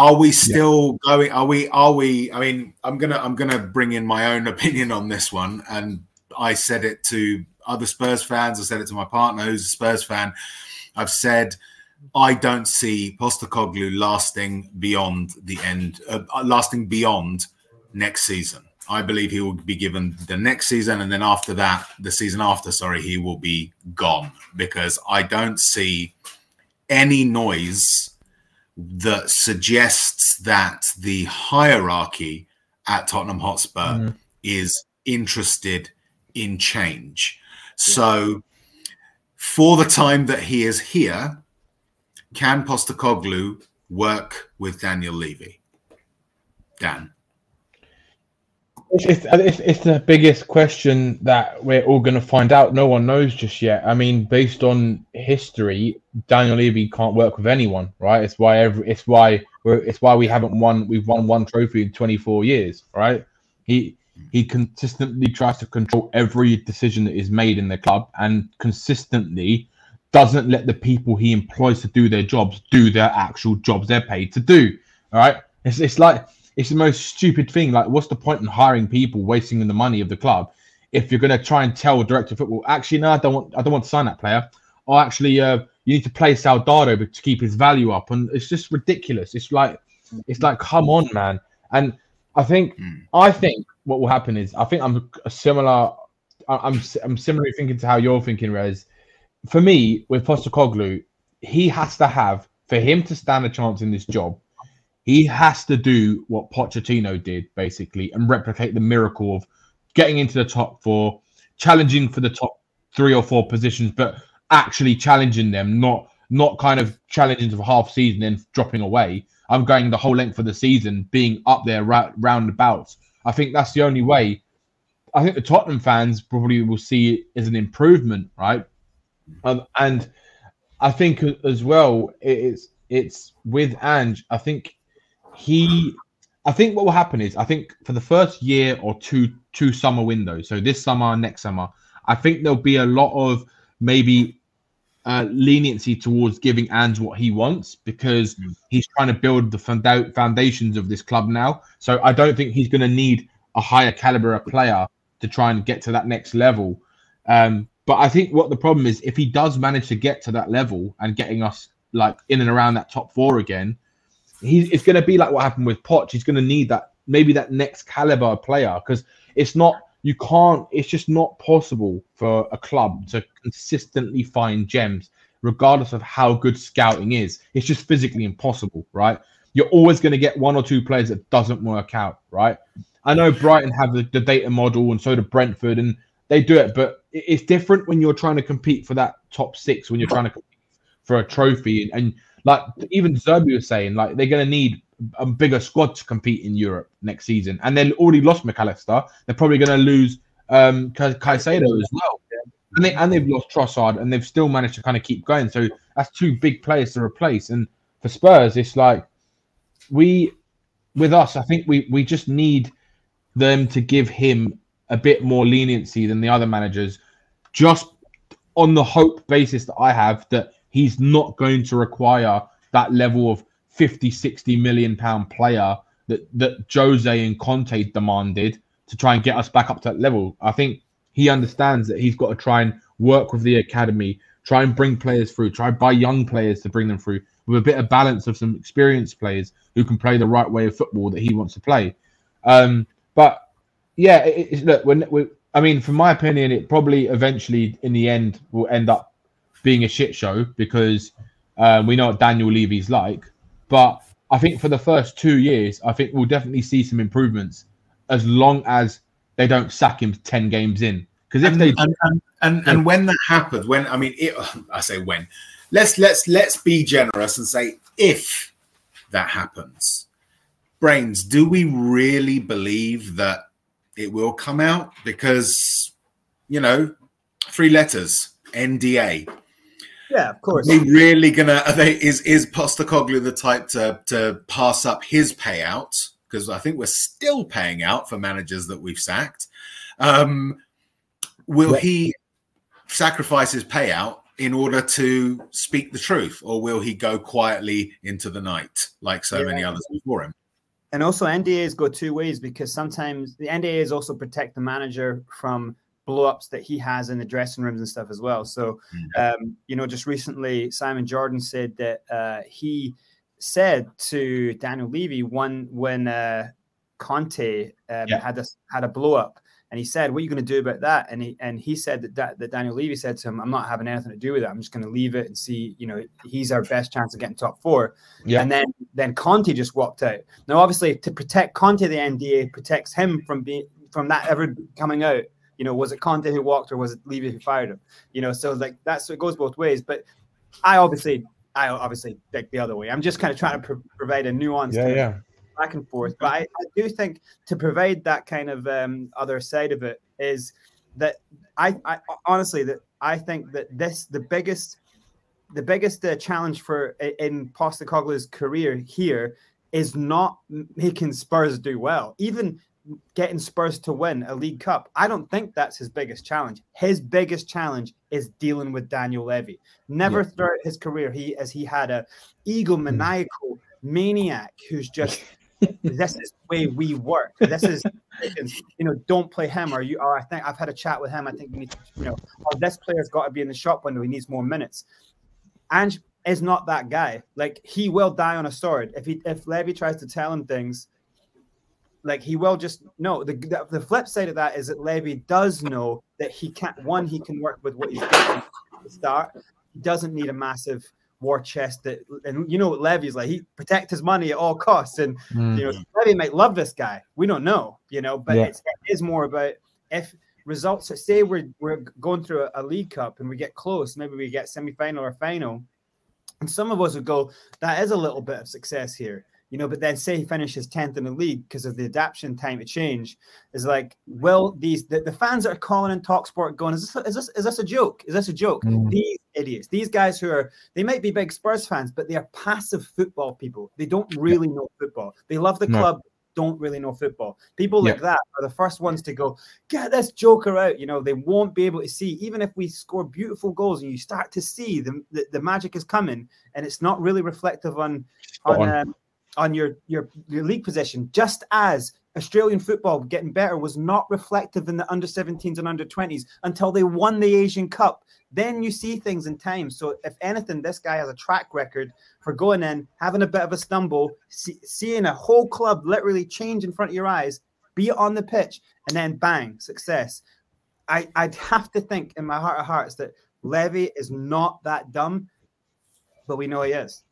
Are we still going? Are we? I mean, I'm gonna bring in my own opinion on this one, and I said it to other Spurs fans. I said it to my partner, who's a Spurs fan. I've said I don't see Postecoglou lasting beyond the end, lasting beyond next season. I believe he will be given the next season, and then after that, the season after, sorry, he will be gone, because I don't see any noise that suggests that the hierarchy at Tottenham Hotspur is interested in change. So for the time that he is here, can Postecoglou work with Daniel Levy? Dan? It's the biggest question that we're all going to find out. No one knows just yet. I mean, based on history, Daniel Levy can't work with anyone, right? It's why we haven't won. We've won one trophy in 24 years, right? He consistently tries to control every decision that is made in the club, and consistently doesn't let the people he employs to do their jobs do their actual jobs they're paid to do. All right, it's like. It's the most stupid thing. Like, what's the point in hiring people, wasting the money of the club, if you're going to try and tell director of football, actually, no, I don't want to sign that player, or actually, you need to play Soldado to keep his value up, and it's just ridiculous. It's like, come on, man. And I think what will happen is, I think I'm similarly thinking to how you're thinking, Rez. For me, with Postecoglou, he has to have, for him to stand a chance in this job, he has to do what Pochettino did, basically, and replicate the miracle of getting into the top four, challenging for the top 3 or 4 positions, but actually challenging them, not kind of challenging for half season and dropping away. I'm going the whole length of the season, being up there roundabouts. I think that's the only way. I think the Tottenham fans probably will see it as an improvement, right? And I think as well, it's with Ange. I think what will happen is, I think for the first year or two summer windows, so this summer, next summer, I think there'll be a lot of maybe leniency towards giving Ange what he wants, because he's trying to build the foundations of this club now. So I don't think he's going to need a higher caliber of player to try and get to that next level. But I think what the problem is, if he does manage to get to that level and getting us like in and around that top 4 again, it's going to be like what happened with Poch. He's going to need that, maybe that next caliber player, because it's just not possible for a club to consistently find gems, regardless of how good scouting is. It's just physically impossible, right? You're always going to get 1 or 2 players that doesn't work out, right? I know Brighton have the data model, and so do Brentford, and they do it, but it's different when you're trying to compete for that top 6, when you're trying to compete for a trophy. And like even Zerbi was saying, like, they're going to need a bigger squad to compete in Europe next season. And they've already lost McAllister. They're probably going to lose Caicedo as well. And they've lost Trossard, and they've still managed to kind of keep going. So that's 2 big players to replace. And for Spurs, it's like with us, I think we just need them to give him a bit more leniency than the other managers, just on the hope basis that I have that he's not going to require that level of 50-60 million pound player that Jose and Conte demanded to try and get us back up to that level. I think he understands that he's got to try and work with the academy, try and bring players through, try and buy young players to bring them through, with a bit of balance of some experienced players who can play the right way of football that he wants to play. But yeah, I mean, from my opinion, it probably eventually in the end will end up being a shit show, because we know what Daniel Levy's like. But I think for the first 2 years, I think we'll definitely see some improvements, as long as they don't sack him 10 games in. Because if they and when that happens, I say when, let's be generous and say if that happens, Brains, do we really believe that it will come out? Because, 3 letters, NDA. Yeah, of course. Are they really is Postecoglou the type to pass up his payout? Because I think we're still paying out for managers that we've sacked. Will he sacrifice his payout in order to speak the truth, or will he go quietly into the night like so many others before him? And also NDAs go two ways, because sometimes the NDAs also protect the manager from blow-ups that he has in the dressing rooms and stuff as well. So, you know, just recently, Simon Jordan said that he said to Daniel Levy when Conte had a blow-up, and he said, "What are you going to do about that?" And he said that Daniel Levy said to him, "I'm not having anything to do with it. I'm just going to leave it and see. You know, he's our best chance of getting top 4." Yeah. And then Conte just walked out. Now, obviously, to protect Conte, the NDA protects him from that ever coming out. You know, was it Conte who walked, or was it Levy who fired him? You know, so like it goes both ways. But I obviously think the other way. I'm just kind of trying to provide a nuance. Back and forth, but I do think to provide that kind of other side of it is that I honestly think that the biggest challenge in Postecoglou's career here is not making Spurs do well, even getting Spurs to win a League Cup. I don't think that's his biggest challenge. His biggest challenge is dealing with Daniel Levy. Never throughout his career he had a egomaniacal maniac who's just this is the way we work. This is, you know, don't play him, or I think I've had a chat with him. I think we need to, you know, this player's got to be in the shop window. He needs more minutes. Ange is not that guy. Like, he will die on a sword if Levy tries to tell him things. Like, he will just no. The flip side of that is that Levy does know that he can't. One, he can work with what he's doing at the start. He doesn't need a massive war chest and you know what Levy's like. He protect his money at all costs, and you know, Levy might love this guy. We don't know, you know, but it is more about if results. Say we're going through a League Cup and we get close, maybe we get semi-final or final, and some of us would go, that is a little bit of success here, you know. But then say he finishes 10th in the league because of the adaptation time to change. Is like, well, the fans that are calling in TalkSport going, is this a joke? Is this a joke? These idiots, these guys they might be big Spurs fans, but they are passive football people. They don't really know football. They love the club, don't really know football. People like that are the first ones to go, get this joker out. You know, they won't be able to see, even if we score beautiful goals and you start to see the magic is coming, and it's not really reflective on your league position. Just as Australian football getting better was not reflective in the under 17s and under 20s until they won the Asian Cup. Then you see things in time. So if anything, this guy has a track record for going in, having a bit of a stumble, seeing a whole club literally change in front of your eyes, be on the pitch, and then bang, success. I'd have to think in my heart of hearts that Levy is not that dumb, but we know he is.